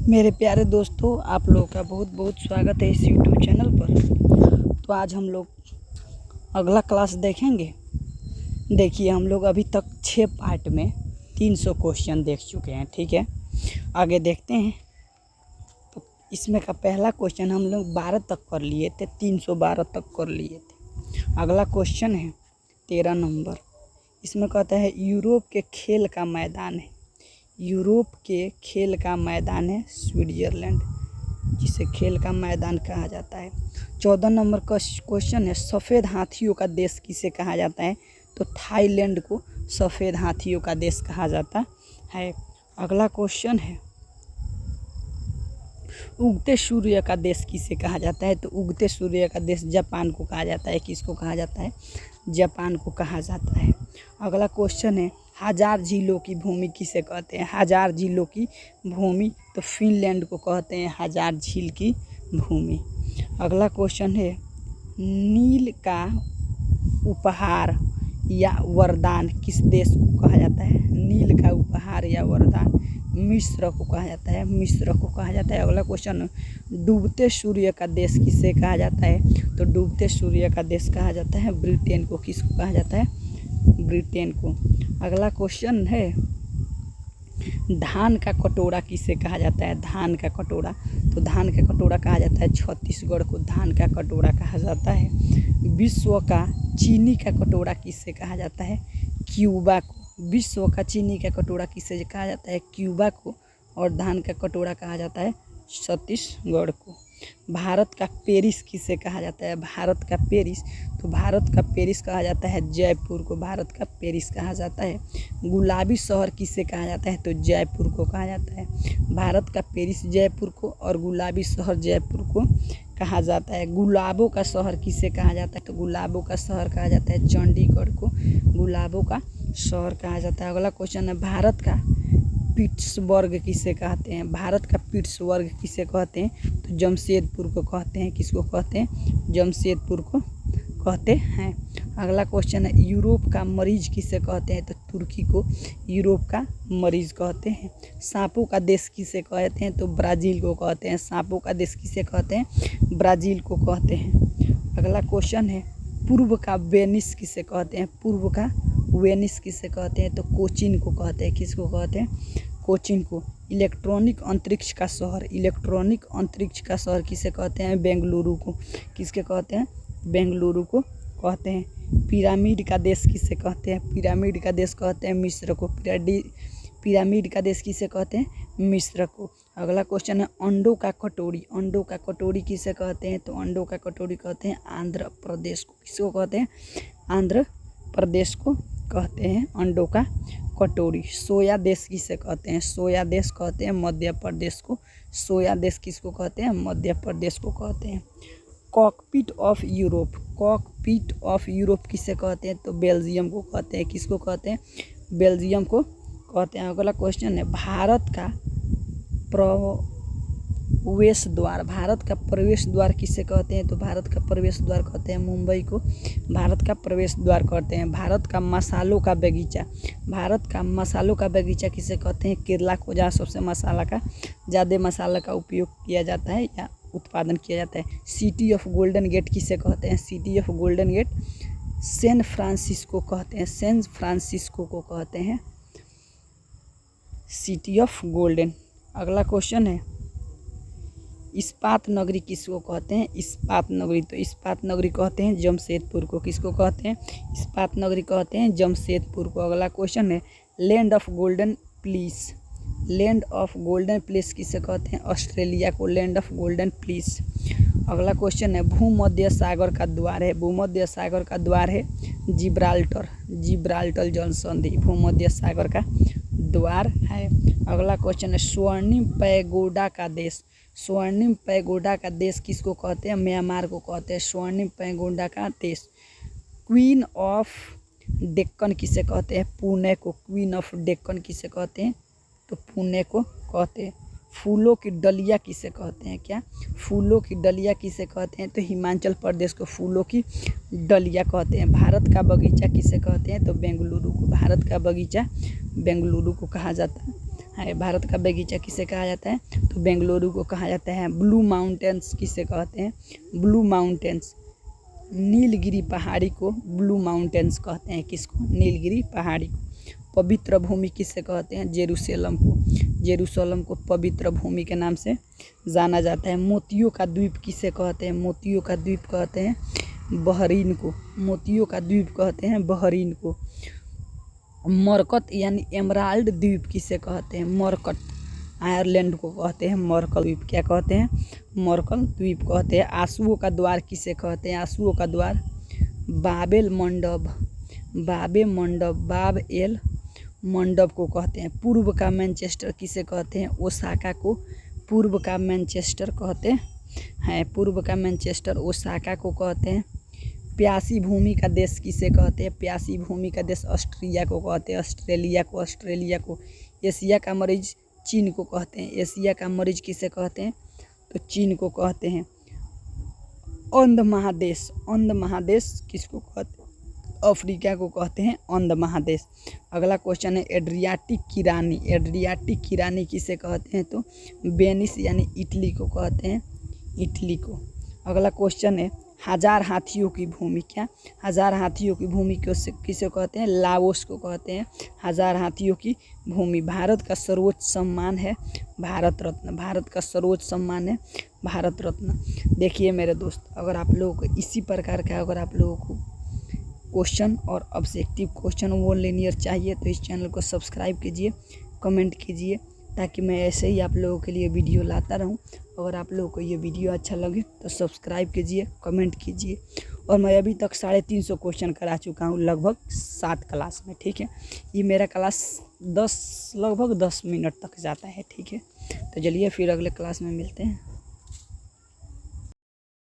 मेरे प्यारे दोस्तों, आप लोगों का बहुत बहुत स्वागत है इस यूट्यूब चैनल पर। तो आज हम लोग अगला क्लास देखेंगे। देखिए, हम लोग अभी तक 6 पार्ट में 300 क्वेश्चन देख चुके हैं। ठीक है, आगे देखते हैं। तो इसमें का पहला क्वेश्चन हम लोग 12 तक कर लिए थे, 312 तक कर लिए थे। अगला क्वेश्चन है 13 नंबर। इसमें कहता है यूरोप के खेल का मैदान है। यूरोप के खेल का मैदान है स्विट्जरलैंड, जिसे खेल का मैदान कहा जाता है। 14 नंबर का क्वेश्चन है सफ़ेद हाथियों का देश किसे कहा जाता है। तो थाईलैंड को सफ़ेद हाथियों का देश कहा जाता है। अगला क्वेश्चन है उगते सूर्य का देश किसे कहा जाता है। तो उगते सूर्य का देश जापान को कहा जाता है। किसको कहा जाता है? जापान को कहा जाता है। अगला क्वेश्चन है हजार झीलों की भूमि किसे कहते हैं। हजार झीलों की भूमि तो फिनलैंड को कहते हैं हजार झील की भूमि। अगला क्वेश्चन है नील का उपहार या वरदान किस देश को कहा जाता है। नील का उपहार या वरदान मिस्र को कहा जाता है। मिस्र को कहा जाता है। अगला क्वेश्चन डूबते सूर्य का देश किसे कहा जाता है। तो डूबते सूर्य का देश कहा जाता है ब्रिटेन को। किसको कहा जाता है? ब्रिटेन को। अगला क्वेश्चन है धान का कटोरा किसे कहा जाता है। धान का कटोरा तो धान का कटोरा कहा जाता है छत्तीसगढ़ को धान का कटोरा कहा जाता है। विश्व का चीनी का कटोरा किसे कहा जाता है। क्यूबा को। विश्व का चीनी का कटोरा किसे कहा जाता है। क्यूबा को। और धान का कटोरा कहा जाता है छत्तीसगढ़ को। भारत का पेरिस किसे कहा जाता है। भारत का पेरिस तो भारत का पेरिस कहा जाता है जयपुर को। भारत का पेरिस कहा जाता है। गुलाबी शहर किसे कहा जाता है। तो जयपुर को कहा जाता है। भारत का पेरिस जयपुर को और गुलाबी शहर जयपुर को कहा जाता है। गुलाबों का शहर किसे कहा जाता है। तो गुलाबों का शहर कहा जाता है चंडीगढ़ को। गुलाबों का शहर कहा जाता है। अगला क्वेश्चन है भारत का पिट्सबर्ग किसे कहते हैं। भारत का पिट्सबर्ग किसे कहते हैं। तो जमशेदपुर को कहते हैं। किसको कहते हैं? जमशेदपुर को कहते हैं। अगला क्वेश्चन है यूरोप का मरीज किसे कहते हैं। तो तुर्की को यूरोप का मरीज कहते हैं। सांपों का देश किसे कहते हैं। तो ब्राज़ील को कहते हैं। सांपों का देश किसे कहते हैं? ब्राज़ील को कहते हैं। अगला क्वेश्चन है पूर्व का वेनिस किसे कहते हैं। पूर्व का वेनिस किसे कहते हैं। तो कोचीन को कहते हैं। किसको कहते हैं? कोचीन को। इलेक्ट्रॉनिक अंतरिक्ष का शहर इलेक्ट्रॉनिक अंतरिक्ष का शहर किसे कहते हैं। बेंगलुरु को। किसके कहते हैं? बेंगलुरु को कहते हैं। पिरामिड का देश किसे कहते हैं। पिरामिड का देश कहते हैं मिस्र को। पिरामिड का देश किसे कहते हैं? मिस्र को। अगला क्वेश्चन है अंडों का कटोरी अंडों का कटोरी किसे कहते हैं। तो अंडों का कटोरी कहते हैं आंध्र प्रदेश को। किसको कहते हैं? आंध्र प्रदेश को कहते हैं अंडों का कटोरी। सोया देश किसे कहते हैं। सोया देश कहते हैं मध्य प्रदेश को। सोया देश किसको कहते हैं? मध्य प्रदेश को कहते हैं। Cockpit of Europe cockpit of Europe किसे कहते हैं। तो बेल्जियम को कहते हैं। किसको कहते हैं? बेल्जियम को कहते हैं। अगला क्वेश्चन है भारत का प्रवेश द्वार भारत का प्रवेश द्वार किसे कहते हैं। तो भारत का प्रवेश द्वार कहते हैं मुंबई को। भारत का प्रवेश द्वार कहते हैं। भारत का मसालों का बगीचा भारत का मसालों का बगीचा किसे कहते हैं? केरला को, जहाँ सबसे ज़्यादा मसाला का उपयोग किया जाता है या उत्पादन किया जाता है। सिटी ऑफ गोल्डन गेट किसे कहते हैं। City of golden gate San Francisco कहते हैं। सैन फ्रांसिस्को को कहते हैं सिटी ऑफ गोल्डन। अगला क्वेश्चन है इस्पात नगरी किसको कहते हैं। इस्पात नगरी तो इस्पात नगरी कहते हैं जमशेदपुर को। किसको कहते हैं? इस्पात नगरी कहते हैं जमशेदपुर को। अगला क्वेश्चन है land of golden place land of golden place किसे कहते हैं? ऑस्ट्रेलिया को। Land of golden place. अगला क्वेश्चन है भूमध्य सागर का द्वार है भूमध्य सागर का द्वार है जिब्राल्टर जल संधि भूमध्य सागर का द्वार है। अगला क्वेश्चन है स्वर्णिम पैगोडा का देश स्वर्णिम पैगोडा का देश किसको कहते हैं? म्यांमार को कहते हैं स्वर्णिम पैगोडा का देश। क्वीन ऑफ डेक्कन किसे कहते हैं? पुणे को। क्वीन ऑफ डेक्कन किसे कहते हैं? तो पुणे को कहते हैं। फूलों की डलिया किसे कहते हैं? क्या फूलों की डलिया किसे कहते हैं? तो हिमाचल प्रदेश को फूलों की डलिया कहते हैं। भारत का बगीचा किसे कहते हैं? तो बेंगलुरु को। भारत का बगीचा बेंगलुरु को कहा जाता है। भारत का बगीचा किसे कहा जाता है? तो बेंगलुरु को कहा जाता है। ब्लू माउंटेन्स किसे कहते हैं? ब्लू माउंटेन्स, नीलगिरी पहाड़ी को ब्लू माउंटेन्स कहते हैं। किसको? नीलगिरी पहाड़ी को। पवित्र भूमि किसे कहते हैं? जेरूसलम को। जेरूसलम को पवित्र भूमि के नाम से जाना जाता है। मोतियों का द्वीप किसे कहते हैं? मोतियों का द्वीप कहते हैं बहरीन को। मोतियों का द्वीप कहते हैं बहरीन को। मरकत यानी एमराल्ड द्वीप किसे कहते हैं? मरकट, आयरलैंड को कहते हैं मरकल द्वीप। क्या कहते हैं? मरकल द्वीप कहते हैं। आंसुओं का द्वार किसे कहते हैं? आंसुओं का द्वार बाबेल मंडप, बाबे मंडप, बाब एल मंडप को कहते हैं। पूर्व का मैनचेस्टर किसे कहते हैं? ओसाका को पूर्व का मैनचेस्टर कहते हैं। पूर्व का मैनचेस्टर ओसाका को कहते हैं। प्यासी भूमि का देश किसे कहते हैं? प्यासी भूमि का देश ऑस्ट्रिया को कहते हैं। ऑस्ट्रेलिया को। ऑस्ट्रेलिया को। एशिया का मरीज चीन को कहते हैं। एशिया का मरीज किसे कहते हैं? तो चीन को कहते हैं। अंध महादेश, अंध महादेश किसको कहते हैं? अफ्रीका को कहते हैं अंध महादेश। अगला क्वेश्चन है एड्रियाटिक की रानी। एड्रियाटिक की रानी किसे कहते हैं? तो वेनिस यानी इटली को कहते हैं, इटली को। अगला क्वेश्चन है हजार हाथियों की भूमि। क्या? हजार हाथियों की भूमि किसे कहते हैं? लाओस को कहते हैं हजार हाथियों की भूमि। भारत का सर्वोच्च सम्मान है भारत रत्न। भारत का सर्वोच्च सम्मान है भारत रत्न। देखिए मेरे दोस्त, अगर आप लोगों को इसी प्रकार का अगर आप लोगों को क्वेश्चन और ऑब्जेक्टिव क्वेश्चन वो लिनियर चाहिए तो इस चैनल को सब्सक्राइब कीजिए, कमेंट कीजिए, ताकि मैं ऐसे ही आप लोगों के लिए वीडियो लाता रहूं। अगर आप लोगों को ये वीडियो अच्छा लगे तो सब्सक्राइब कीजिए, कमेंट कीजिए। और मैं अभी तक 350 क्वेश्चन करा चुका हूँ लगभग 7 क्लास में। ठीक है, ये मेरा क्लास लगभग 10 मिनट तक जाता है। ठीक है, तो चलिए फिर अगले क्लास में मिलते हैं।